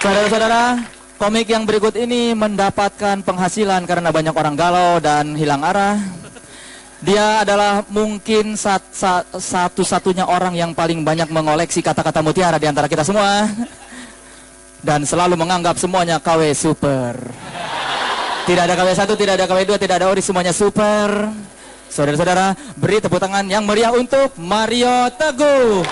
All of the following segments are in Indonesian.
Saudara-saudara, komik yang berikut ini mendapatkan penghasilan karena banyak orang galau dan hilang arah. Dia adalah mungkin satu-satunya orang yang paling banyak mengoleksi kata-kata mutiara di antara kita semua. Dan selalu menganggap semuanya KW super. Tidak ada KW 1, tidak ada KW 2, tidak ada ori, semuanya super. Saudara-saudara, beri tepuk tangan yang meriah untuk Mario Teguh.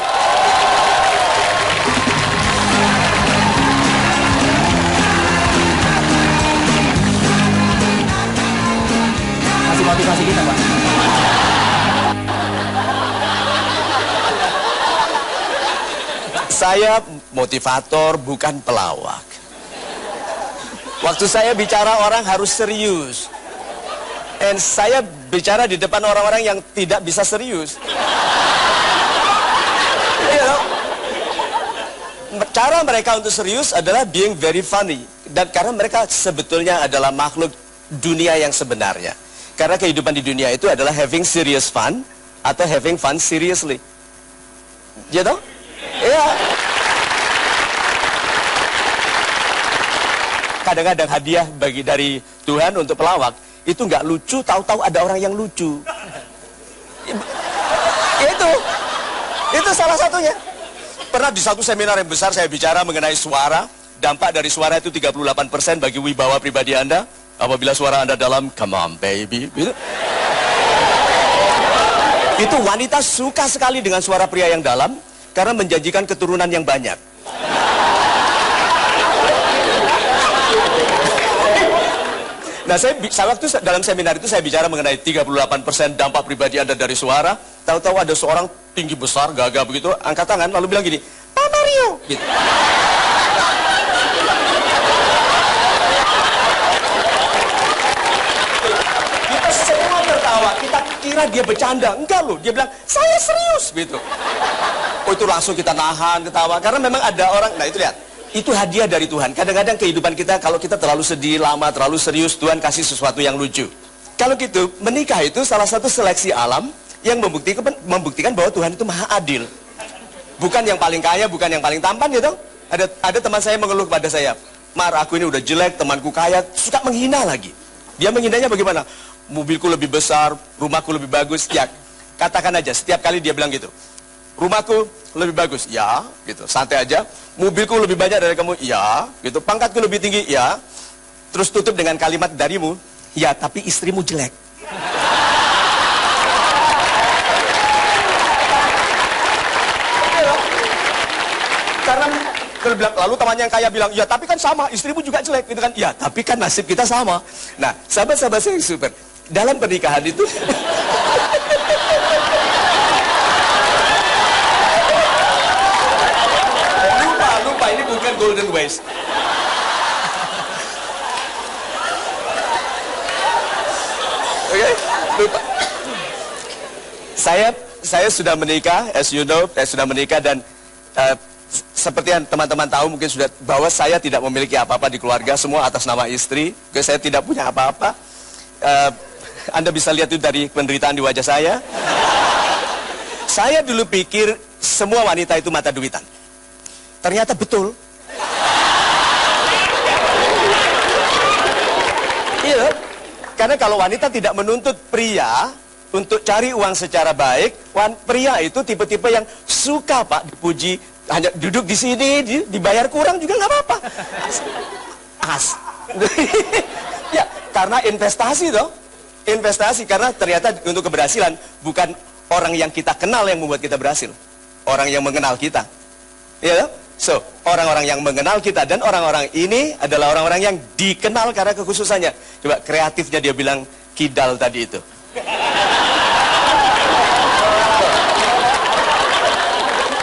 Kasih motivasi kita, Pak. Saya motivator, bukan pelawak. Waktu saya bicara orang harus serius. Dan saya bicara di depan orang-orang yang tidak bisa serius. Cara mereka untuk serius adalah being very funny. Dan karena mereka sebetulnya adalah makhluk dunia yang sebenarnya. Karena kehidupan di dunia itu adalah having serious fun atau having fun seriously. Gitu? Iya. Kadang-kadang hadiah dari Tuhan untuk pelawak itu nggak lucu, tahu-tahu ada orang yang lucu. Itu salah satunya. Pernah di satu seminar yang besar saya bicara mengenai suara. Dampak dari suara itu 38% bagi wibawa pribadi Anda. Apabila suara Anda dalam, come on baby. Itu wanita suka sekali dengan suara pria yang dalam karena menjanjikan keturunan yang banyak. Nah, saya waktu dalam seminar itu saya bicara mengenai 38% dampak pribadi Anda dari suara. Tahu-tahu ada seorang tinggi besar, gagah begitu, angkat tangan lalu bilang gini, Pak Mario. Gitu. Kita semua tertawa, kita kira dia bercanda. Enggak loh, dia bilang, saya serius. Gitu. Oh, itu langsung kita nahan ketawa. Karena memang ada orang, nah itu lihat. Itu hadiah dari Tuhan. Kadang-kadang kehidupan kita, kalau kita terlalu sedih, lama, terlalu serius, Tuhan kasih sesuatu yang lucu. Kalau gitu, menikah itu salah satu seleksi alam yang membuktikan bahwa Tuhan itu maha adil. Bukan yang paling kaya, bukan yang paling tampan gitu. Ada teman saya mengeluh kepada saya, Mar, aku ini udah jelek, temanku kaya, suka menghina lagi. Dia menghinanya bagaimana? Mobilku lebih besar, rumahku lebih bagus. Ya, katakan aja, setiap kali dia bilang gitu. Rumahku lebih bagus, ya, gitu, santai aja. Mobilku lebih banyak dari kamu, ya, gitu. Pangkatku lebih tinggi, ya. Terus tutup dengan kalimat darimu, ya, tapi istrimu jelek. Karena lalu temannya yang kaya bilang, ya, tapi kan sama, istrimu juga jelek, gitu kan? Ya, tapi kan nasib kita sama. Nah, sahabat-sahabat saya yang super, dalam pernikahan itu. Ini bukan golden waste. Oke, lupa. Saya sudah menikah, as you know, saya sudah menikah dan seperti yang teman-teman tahu mungkin sudah bahwa saya tidak memiliki apa-apa di keluarga, semua atas nama istri. Saya tidak punya apa-apa. Anda bisa lihat itu dari penderitaan di wajah saya. Saya dulu pikir semua wanita itu mata duitan. Ternyata betul. Iya, karena kalau wanita tidak menuntut pria untuk cari uang secara baik, pria itu tipe-tipe yang suka, Pak, dipuji, hanya duduk di sini, dibayar kurang juga nggak apa-apa. Ya, karena investasi toh. Investasi, karena ternyata untuk keberhasilan bukan orang yang kita kenal yang membuat kita berhasil. Orang yang mengenal kita. Iya toh? So, orang-orang yang mengenal kita dan orang-orang ini adalah orang-orang yang dikenal karena kekhususannya. Coba kreatifnya dia bilang kidal tadi itu.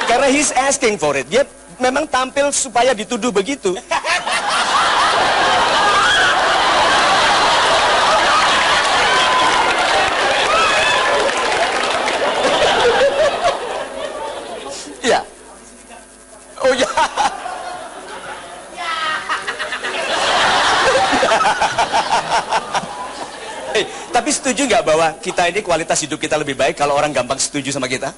Karena he's asking for it. Dia memang tampil supaya dituduh begitu. Ya. Oh ya. Tapi setuju nggak bahwa kita ini kualitas hidup kita lebih baik kalau orang gampang setuju sama kita?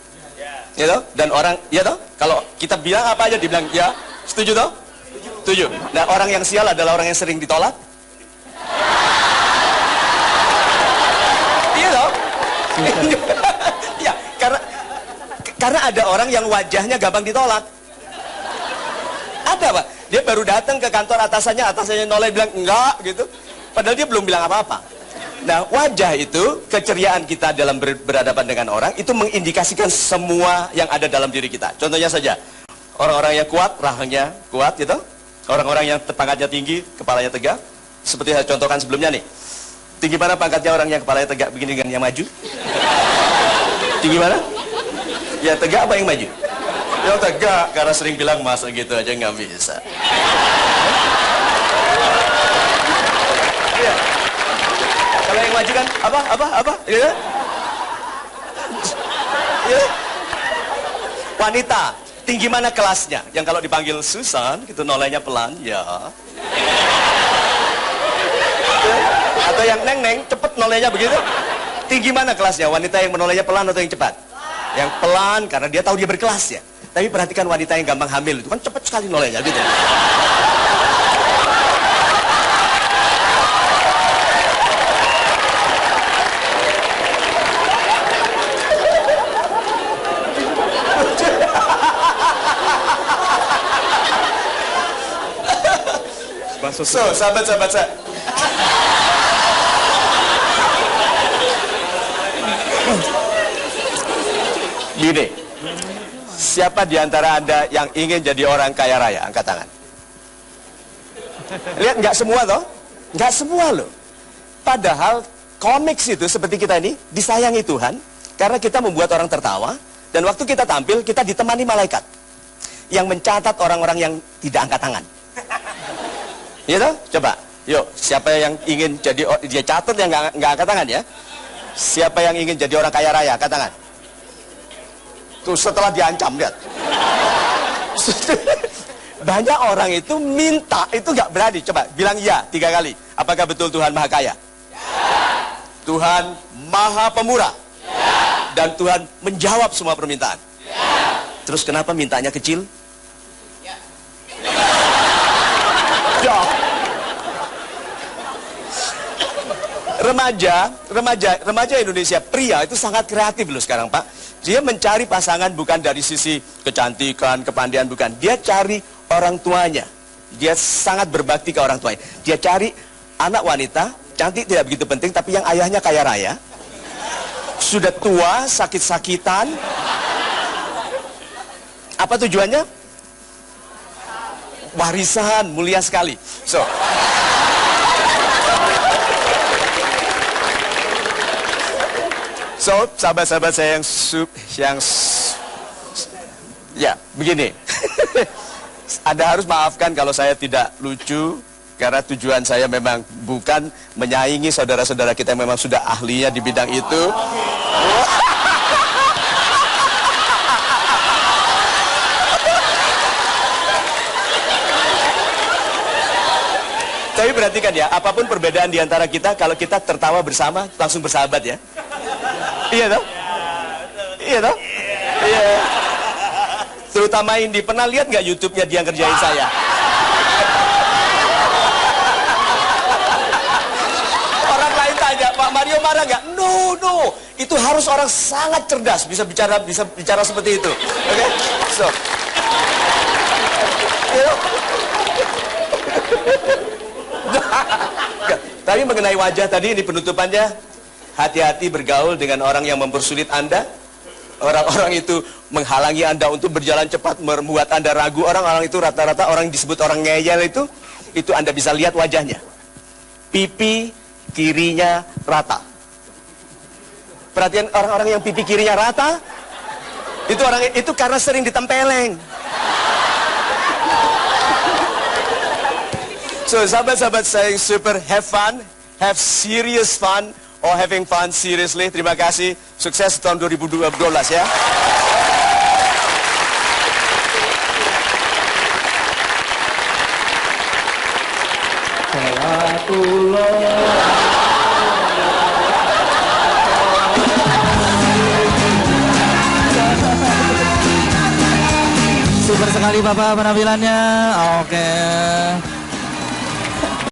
Ya toh? Dan orang, ya toh? Kalau kita bilang apa aja dibilang, ya, setuju toh? Setuju. Nah, orang yang sial adalah orang yang sering ditolak. Iya dong? Iya, karena ada orang yang wajahnya gampang ditolak. Ada, Pak. Dia baru datang ke kantor atasannya noleh bilang enggak gitu. Padahal dia belum bilang apa-apa. Nah, wajah itu, keceriaan kita dalam berhadapan dengan orang, itu mengindikasikan semua yang ada dalam diri kita. Contohnya saja, orang-orang yang kuat, rahangnya kuat gitu. Orang-orang yang pangkatnya tinggi, kepalanya tegak. Seperti saya contohkan sebelumnya nih. Tinggi mana pangkatnya orang yang kepalanya tegak begini dengan yang maju? Tinggi mana? Ya tegak apa yang maju? Yang tegak, karena sering bilang masa gitu aja nggak bisa. Iya. Kalau yang maju kan apa? Gitu. Ya. Wanita, tinggi mana kelasnya? Yang kalau dipanggil Susan, gitu nolehnya pelan, ya. Atau yang neng-neng, cepet nolehnya begitu. Tinggi mana kelasnya? Wanita yang menolehnya pelan atau yang cepat? Yang pelan, karena dia tahu dia berkelas ya. Tapi perhatikan wanita yang gampang hamil, itu kan cepat sekali nolehnya gitu. So, sahabat-sahabat saya. Gini, siapa di antara Anda yang ingin jadi orang kaya raya? Angkat tangan. Lihat, nggak semua toh? Nggak semua loh. Padahal komiks itu seperti kita ini disayangi Tuhan karena kita membuat orang tertawa, dan waktu kita tampil kita ditemani malaikat yang mencatat orang-orang yang tidak angkat tangan. Iya toh? Coba, yuk, siapa yang ingin jadi, dia catat yang nggak angkat tangan ya? Siapa yang ingin jadi orang kaya raya? Angkat tangan. Tuh, setelah diancam, lihat. Banyak orang itu minta, itu nggak berani. Coba, bilang iya 3 kali. Apakah betul Tuhan Maha Kaya? Ya. Tuhan Maha Pemurah? Ya. Dan Tuhan menjawab semua permintaan? Ya. Terus kenapa mintanya kecil? Ya. Ya. Remaja Indonesia pria itu sangat kreatif loh sekarang, Pak. Dia mencari pasangan bukan dari sisi kecantikan, kepandaian, bukan. Dia cari orang tuanya. Dia sangat berbakti ke orang tuanya. Dia cari anak wanita, cantik tidak begitu penting, tapi yang ayahnya kaya raya, sudah tua, sakit-sakitan. Apa tujuannya? Warisan, mulia sekali. So, sahabat-sahabat saya ya, begini. Anda harus maafkan kalau saya tidak lucu, karena tujuan saya memang bukan menyaingi saudara-saudara kita yang memang sudah ahlinya di bidang itu. Tapi perhatikan ya, apapun perbedaan di antara kita, kalau kita tertawa bersama, langsung bersahabat ya. Iya toh? Iya toh? Iya. Terutama Indi, pernah lihat nggak YouTube-nya dia ngerjain saya? Orang lain tanya, Pak Mario marah nggak? No. Itu harus orang sangat cerdas bisa bicara seperti itu. Oke? So. Tapi mengenai wajah tadi, ini penutupannya. Hati-hati bergaul dengan orang yang mempersulit Anda. Orang-orang itu menghalangi Anda untuk berjalan cepat, membuat Anda ragu. Orang-orang itu rata-rata orang yang disebut orang ngeyel itu Anda bisa lihat wajahnya. Pipi kirinya rata. Perhatian orang-orang yang pipi kirinya rata, itu karena sering ditempeleng. So, sahabat-sahabat saya yang super, have fun, have serious fun, or having fun seriously. Terima kasih. Sukses tahun 2012 ya. Super sekali Bapak penampilannya. Oke.